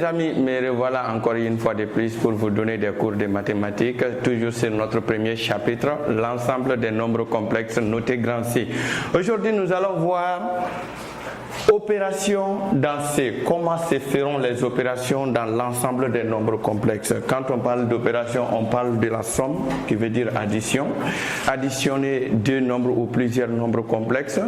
amis, me revoilà encore une fois de plus pour vous donner des cours de mathématiques, toujours sur notre premier chapitre, l'ensemble des nombres complexes notés grand C. Aujourd'hui, nous allons voir opérations dans C. Comment se feront les opérations dans l'ensemble des nombres complexes? Quand on parle d'opération, on parle de la somme, qui veut dire addition. Additionner deux nombres ou plusieurs nombres complexes.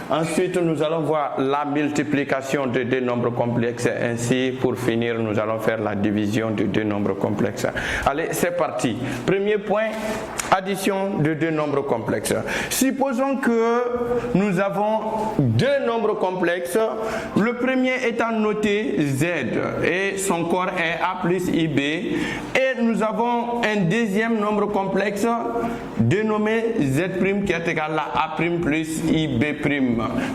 Ensuite, nous allons voir la multiplication de deux nombres complexes. Ainsi, pour finir, nous allons faire la division de deux nombres complexes. Allez, c'est parti. Premier point, addition de deux nombres complexes. Supposons que nous avons deux nombres complexes. Le premier étant noté Z et son corps est A plus IB, et nous avons un deuxième nombre complexe dénommé Z' qui est égal à A' plus IB'.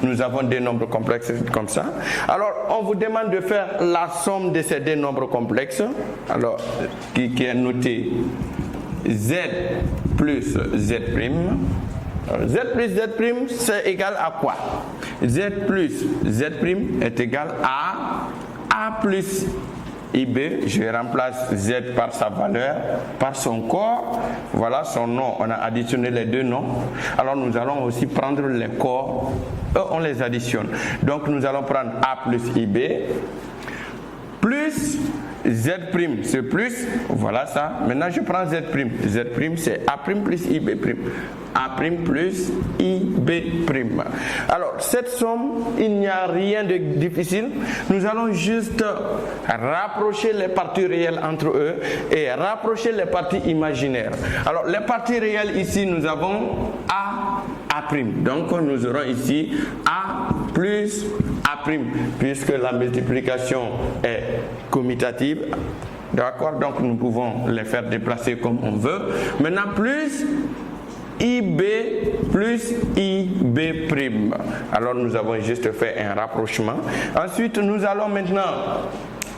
Nous avons des nombres complexes comme ça. Alors on vous demande de faire la somme de ces deux nombres complexes, alors qui est noté Z plus Z'. Z plus Z' c'est égal à quoi? Z plus Z' est égal à A plus IB. Je remplace Z par sa valeur, par son corps. Voilà son nom. On a additionné les deux noms. Alors nous allons aussi prendre les corps. Eux, on les additionne. Donc nous allons prendre A plus IB plus Z', c'est plus, voilà ça. Maintenant je prends Z'. Z' c'est A' plus IB'. A' plus IB'. Alors cette somme, il n'y a rien de difficile. Nous allons juste rapprocher les parties réelles entre eux et rapprocher les parties imaginaires. Alors les parties réelles ici, nous avons A'. Donc nous aurons ici A plus A', puisque la multiplication est commutative. D'accord, donc nous pouvons les faire déplacer comme on veut. Maintenant plus IB plus IB'. Alors nous avons juste fait un rapprochement. Ensuite nous allons maintenant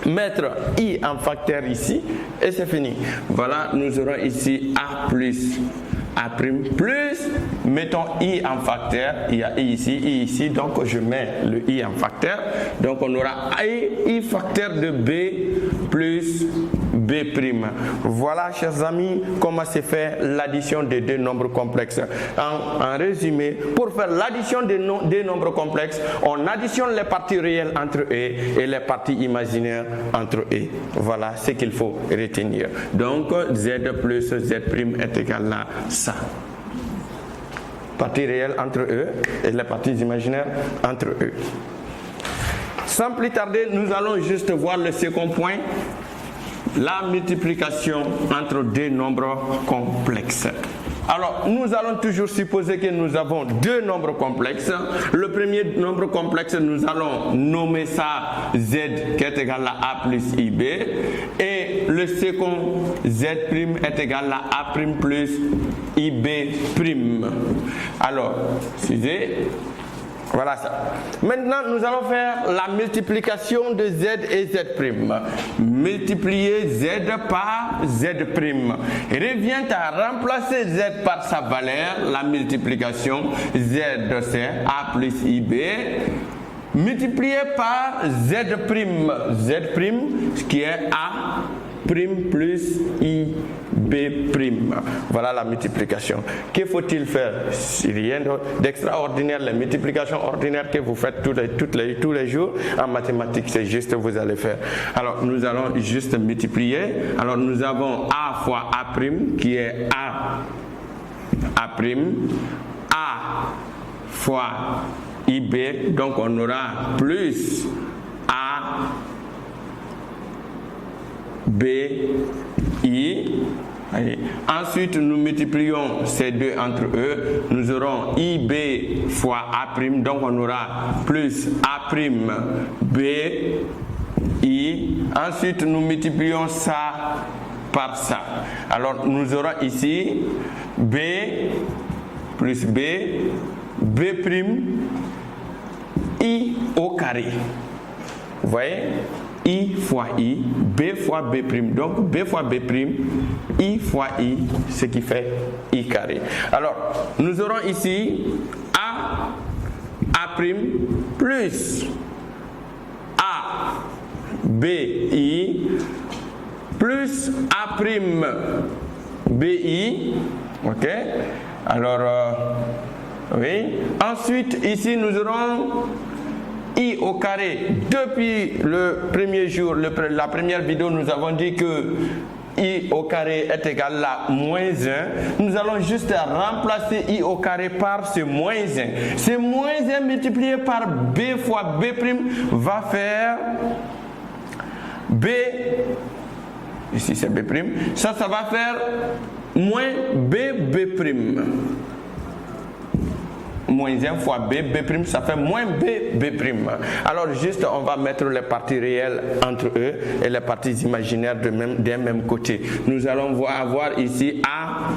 mettre I en facteur ici et c'est fini. Voilà, nous aurons ici A plus A' plus, mettons I en facteur, il y a I ici, donc je mets le I en facteur, donc on aura I facteur de B plus B'. Voilà, chers amis, comment se fait l'addition de deux nombres complexes. En résumé, pour faire l'addition des deux nombres complexes, on additionne les parties réelles entre eux et les parties imaginaires entre eux. Voilà ce qu'il faut retenir. Donc, Z plus Z' est égal à ça. Parties réelles entre eux et les parties imaginaires entre eux. Sans plus tarder, nous allons juste voir le second point. La multiplication entre deux nombres complexes. Alors, nous allons toujours supposer que nous avons deux nombres complexes. Le premier nombre complexe, nous allons nommer ça Z qui est égal à A plus IB. Et le second Z' est égal à A' plus IB'. Alors, excusez. Voilà ça. Maintenant, nous allons faire la multiplication de Z et Z'. Multiplier Z par Z'. Revient à remplacer Z par sa valeur, la multiplication. Z c'est A plus IB. Multiplié par Z'. Z' qui est A' plus IB'. Voilà la multiplication. Que faut-il faire? Rien d'extraordinaire. Les multiplications ordinaires que vous faites tous les jours en mathématiques, c'est juste vous allez faire. Alors nous allons juste multiplier. Alors nous avons A fois A' qui est A' A fois IB, donc on aura plus A B, I. Ensuite, nous multiplions ces deux entre eux. Nous aurons IB fois A', donc on aura plus A', B, I. Ensuite, nous multiplions ça par ça. Alors, nous aurons ici B plus B, B', I au carré. Vous voyez? I fois I, B fois B'. Donc B fois B', I fois I, ce qui fait I carré. Alors, nous aurons ici A' plus A BI plus A' BI. Ok. Alors, oui. Ensuite, ici, nous aurons I au carré. Depuis le premier jour, la première vidéo, nous avons dit que I au carré est égal à moins 1. Nous allons juste remplacer I au carré par ce moins 1. Ce moins 1 multiplié par B fois B' va faire B. Ici c'est B'. Ça va faire moins B'. Moins 1 fois B', ça fait moins B'. Alors juste, on va mettre les parties réelles entre eux et les parties imaginaires d'un même côté. Nous allons avoir ici A'.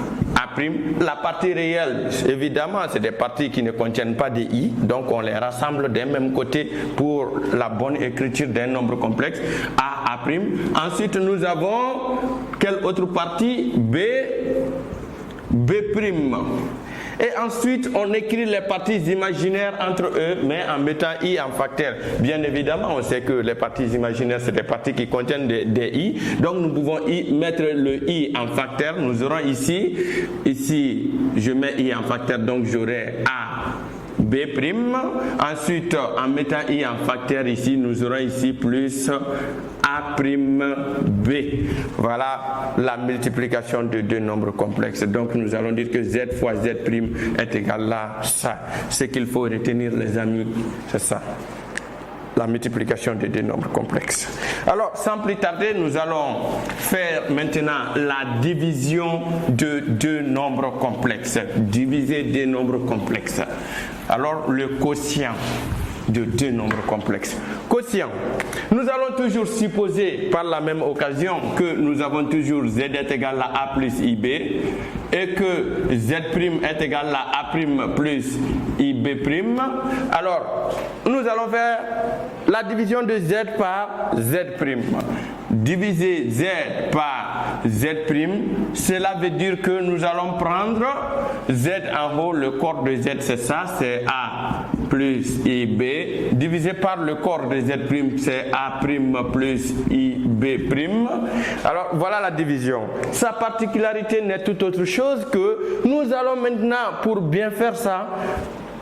La partie réelle, évidemment, c'est des parties qui ne contiennent pas de I, donc on les rassemble d'un même côté pour la bonne écriture d'un nombre complexe. A'. Ensuite, nous avons quelle autre partie? B'. Et ensuite, on écrit les parties imaginaires entre eux, mais en mettant I en facteur. Bien évidemment, on sait que les parties imaginaires, c'est des parties qui contiennent des I. Donc, nous pouvons mettre le I en facteur. Nous aurons ici, je mets I en facteur, donc j'aurai A, B'. Ensuite, en mettant I en facteur ici, nous aurons ici plus A', B. Voilà la multiplication de deux nombres complexes. Donc nous allons dire que Z fois Z' est égal à ça. Ce qu'il faut retenir, les amis, c'est ça. La multiplication de deux nombres complexes. Alors, sans plus tarder, nous allons faire maintenant la division de deux nombres complexes. Diviser deux nombres complexes. Alors, le quotient de deux nombres complexes. Quotient. Nous allons toujours supposer par la même occasion que nous avons toujours Z est égal à A plus IB et que Z' est égal à A' plus IB'. Alors, nous allons faire la division de Z par Z'. Diviser Z par Z', cela veut dire que nous allons prendre Z en haut, le corps de Z c'est ça, c'est A plus IB, divisé par le corps de Z', c'est A' plus IB'. Alors voilà la division. Sa particularité n'est tout autre chose que nous allons maintenant, pour bien faire ça,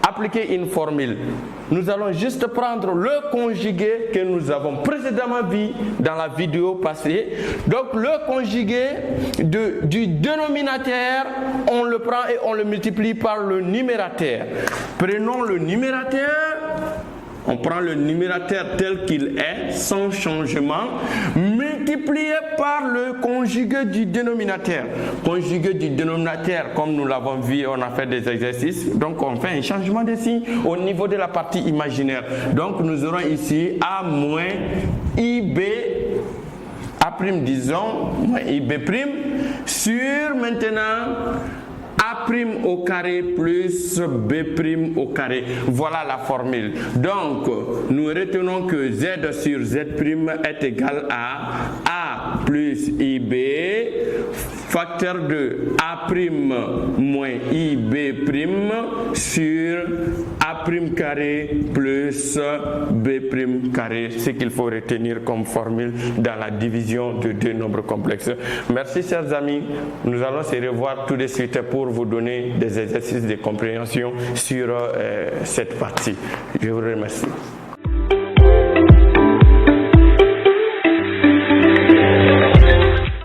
appliquer une formule. Nous allons juste prendre le conjugué que nous avons précédemment vu dans la vidéo passée. Donc le conjugué du dénominateur, on le prend et on le multiplie par le numérateur. Prenons le numérateur. On prend le numérateur tel qu'il est, sans changement, multiplié par le conjugué du dénominateur. Conjugué du dénominateur, comme nous l'avons vu, on a fait des exercices. Donc on fait un changement de signe au niveau de la partie imaginaire. Donc nous aurons ici A moins IB, A', disons, moins IB', sur maintenant A' au carré plus B' au carré. Voilà la formule. Donc, nous retenons que Z sur Z' est égal à A plus IB, facteur de A' moins IB' sur A' carré plus B' carré. Ce qu'il faut retenir comme formule dans la division de deux nombres complexes. Merci, chers amis. Nous allons se revoir tout de suite pour vous donner des exercices de compréhension sur cette partie. Je vous remercie.